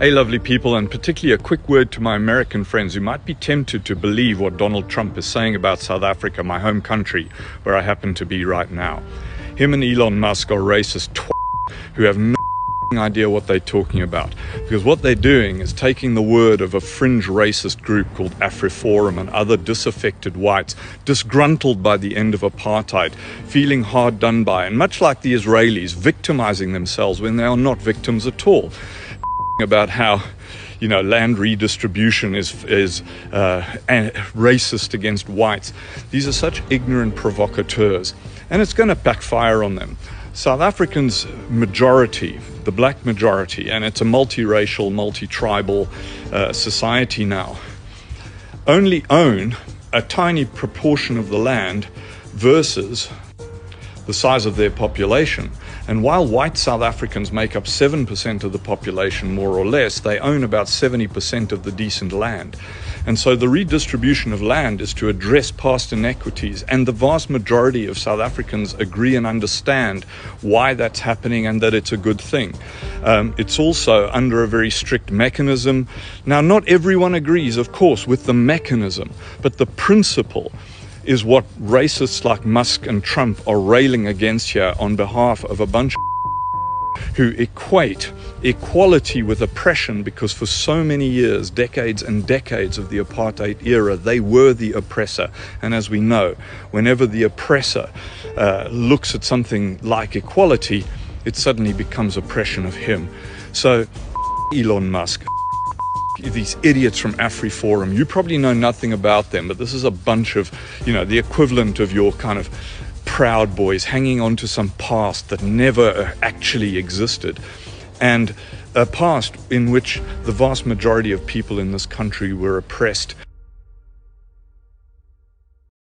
Hey lovely people, and particularly a quick word to my American friends who might be tempted to believe what Donald Trump is saying about South Africa, my home country, where I happen to be right now. Him and Elon Musk are racist who have no idea what they're talking about, because what they're doing is taking the word of a fringe racist group called AfriForum and other disaffected whites, disgruntled by the end of apartheid, feeling hard done by, and much like the Israelis, victimizing themselves when they are not victims at all. About how, land redistribution is racist against whites. These are such ignorant provocateurs, and it's going to backfire on them. South Africans' majority, the black majority, and it's a multiracial, multi-tribal society now, only own a tiny proportion of the land versus the size of their population. And while white South Africans make up 7% of the population, more or less, they own about 70% of the decent land. And so the redistribution of land is to address past inequities, and the vast majority of South Africans agree and understand why that's happening and that it's a good thing. It's also under a very strict mechanism. Now, not everyone agrees, of course, with the mechanism, but the principle is what racists like Musk and Trump are railing against here on behalf of a bunch of who equate equality with oppression, because for so many years, decades and decades of the apartheid era, they were the oppressor. And as we know, whenever the oppressor looks at something like equality, it suddenly becomes oppression of him. So Elon Musk, these idiots from AfriForum, you probably know nothing about them, but this is a bunch of, the equivalent of your kind of Proud Boys hanging on to some past that never actually existed, and a past in which the vast majority of people in this country were oppressed.